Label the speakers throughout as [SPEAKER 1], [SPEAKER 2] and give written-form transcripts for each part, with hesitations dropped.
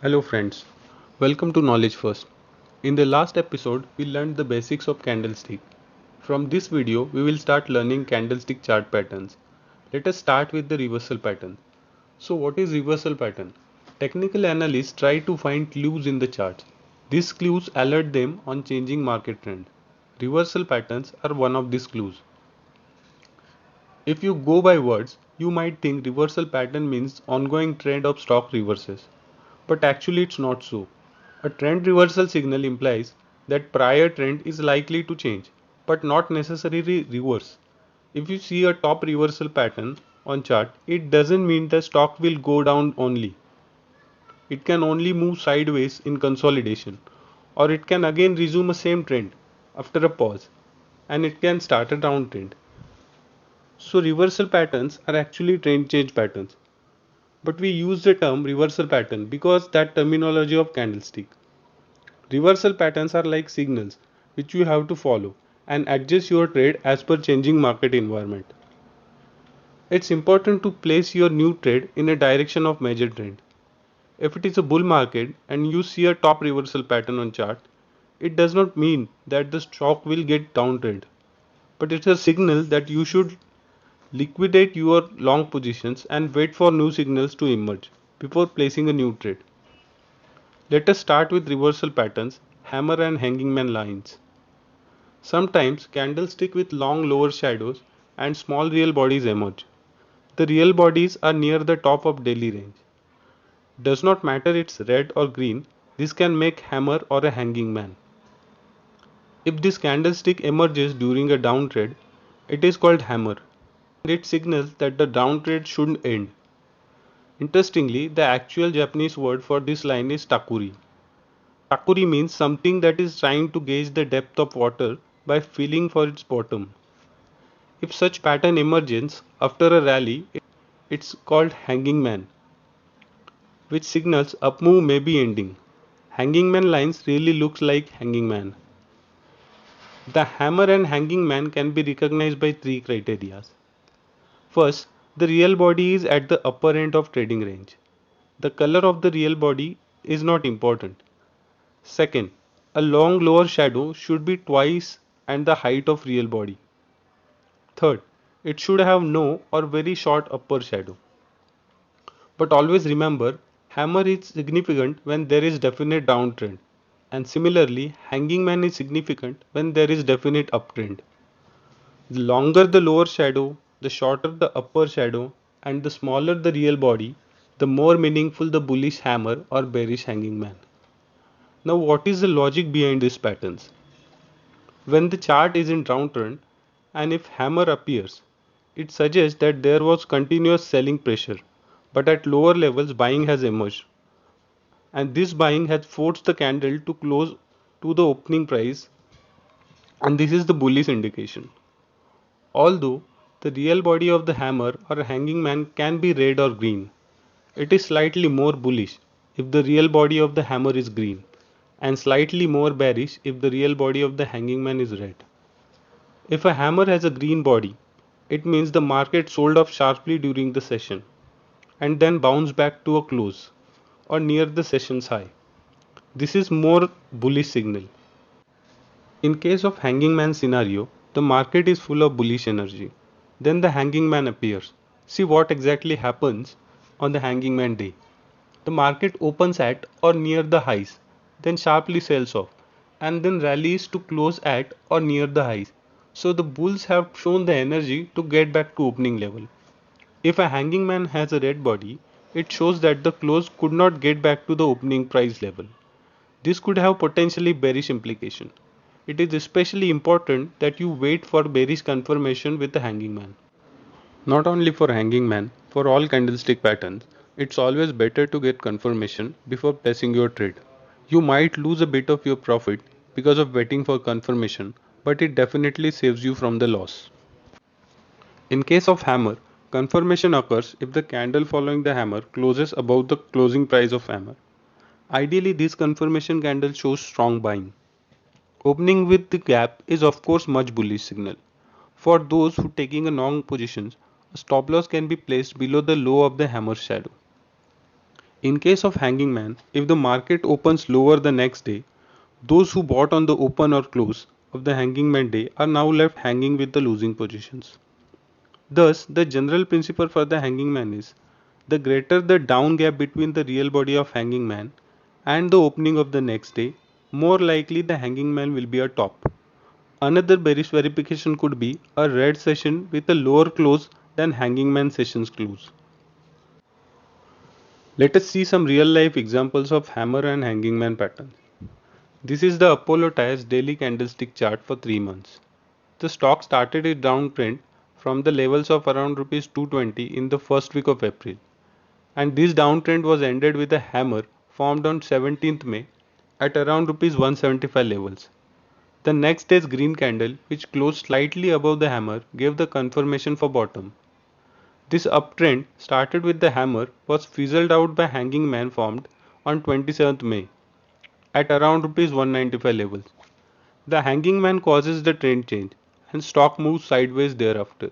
[SPEAKER 1] Hello friends, welcome to Knowledge First. In the last episode, we learned the basics of candlestick. From this video, we will start learning candlestick chart patterns. Let us start with the reversal pattern. So what is reversal pattern? Technical analysts try to find clues in the charts. These clues alert them on changing market trend. Reversal patterns are one of these clues. If you go by words, you might think reversal pattern means ongoing trend of stock reverses. But actually it's not so. A trend reversal signal implies that prior trend is likely to change, but not necessarily reverse. If you see a top reversal pattern on chart, it doesn't mean the stock will go down only. It can only move sideways in consolidation, or it can again resume a same trend after a pause, and it can start a downtrend. So reversal patterns are actually trend change patterns. But we use the term reversal pattern because that terminology of candlestick. Reversal patterns are like signals which you have to follow and adjust your trade as per changing market environment. It's important to place your new trade in a direction of major trend. If it is a bull market and you see a top reversal pattern on chart, it does not mean that the stock will get downtrend, but it's a signal that you should liquidate your long positions and wait for new signals to emerge before placing a new trade. Let us start with reversal patterns, hammer and hanging man lines. Sometimes candlestick with long lower shadows and small real bodies emerge. The real bodies are near the top of daily range. Does not matter it's red or green, this can make hammer or a hanging man. If this candlestick emerges during a downtrend, it is called hammer. It signals that the downtrend should end. Interestingly, the actual Japanese word for this line is takuri. Takuri means something that is trying to gauge the depth of water by feeling for its bottom. If such pattern emerges after a rally, it's called hanging man, which signals up move may be ending. Hanging man lines really looks like hanging man. The hammer and hanging man can be recognized by three criteria. First, the real body is at the upper end of trading range. The color of the real body is not important. Second, a long lower shadow should be twice and the height of real body. Third, it should have no or very short upper shadow. But always remember, hammer is significant when there is definite downtrend, and similarly, hanging man is significant when there is definite uptrend. The longer the lower shadow, the shorter the upper shadow, and the smaller the real body, the more meaningful the bullish hammer or bearish hanging man. Now, what is the logic behind these patterns? When the chart is in downtrend and if hammer appears, it suggests that there was continuous selling pressure, but at lower levels buying has emerged, and this buying has forced the candle to close to the opening price, and this is the bullish indication. Although the real body of the hammer or hanging man can be red or green, it is slightly more bullish if the real body of the hammer is green, and slightly more bearish if the real body of the hanging man is red. If a hammer has a green body, it means the market sold off sharply during the session and then bounced back to a close or near the session's high. This is more bullish signal. In case of hanging man scenario, the market is full of bullish energy. Then the hanging man appears. See what exactly happens on the hanging man day. The market opens at or near the highs, then sharply sells off, and then rallies to close at or near the highs. So the bulls have shown the energy to get back to opening level. If a hanging man has a red body, it shows that the close could not get back to the opening price level. This could have potentially bearish implication. It is especially important that you wait for bearish confirmation with the hanging man. Not only for hanging man, for all candlestick patterns, it's always better to get confirmation before placing your trade. You might lose a bit of your profit because of waiting for confirmation, but it definitely saves you from the loss. In case of hammer, confirmation occurs if the candle following the hammer closes above the closing price of hammer. Ideally, this confirmation candle shows strong buying. Opening with the gap is of course much bullish signal. For those who taking a long positions, a stop loss can be placed below the low of the hammer shadow. In case of hanging man, if the market opens lower the next day, those who bought on the open or close of the hanging man day are now left hanging with the losing positions. Thus, the general principle for the hanging man is the greater the down gap between the real body of hanging man and the opening of the next day, more likely the hanging man will be a top. Another bearish verification could be a red session with a lower close than hanging man session's close. Let us see some real life examples of hammer and hanging man patterns. This is the Apollo Tyres daily candlestick chart for 3 months. The stock started its downtrend from the levels of around Rs 220 in the first week of April, and this downtrend was ended with a hammer formed on 17th May at around Rs 175 levels. The next day's green candle, which closed slightly above the hammer, gave the confirmation for bottom. This uptrend started with the hammer was fizzled out by hanging man formed on 27th May at around Rs 195 levels. The hanging man causes the trend change and stock moves sideways thereafter.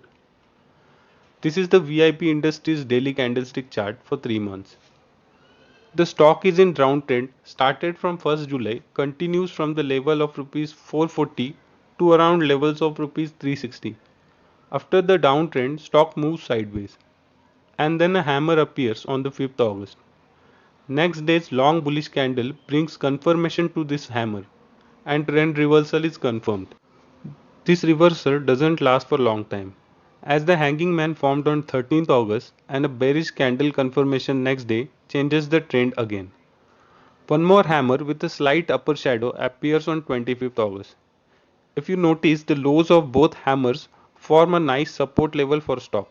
[SPEAKER 1] This is the VIP Industries daily candlestick chart for 3 months. The stock is in downtrend started from 1st July, continues from the level of Rs 440 to around levels of Rs 360. After the downtrend, stock moves sideways and then a hammer appears on the 5th August. Next day's long bullish candle brings confirmation to this hammer and trend reversal is confirmed. This reversal doesn't last for a long time, as the hanging man formed on 13th August and a bearish candle confirmation next day changes the trend again. One more hammer with a slight upper shadow appears on 25th August. If you notice, the lows of both hammers form a nice support level for stock.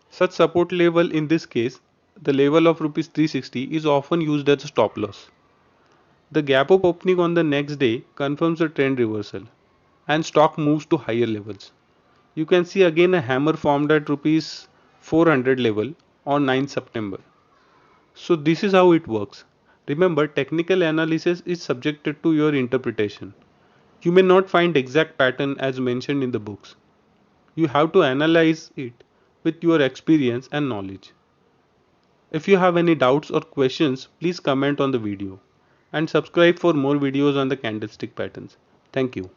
[SPEAKER 1] Such support level in this case, the level of Rs 360 is often used as a stop loss. The gap up opening on the next day confirms the trend reversal and stock moves to higher levels. You can see again a hammer formed at Rs 400 level on 9th September. So this is how it works. Remember, technical analysis is subjected to your interpretation. You may not find exact pattern as mentioned in the books. You have to analyze it with your experience and knowledge. If you have any doubts or questions, please comment on the video and subscribe for more videos on the candlestick patterns. Thank you.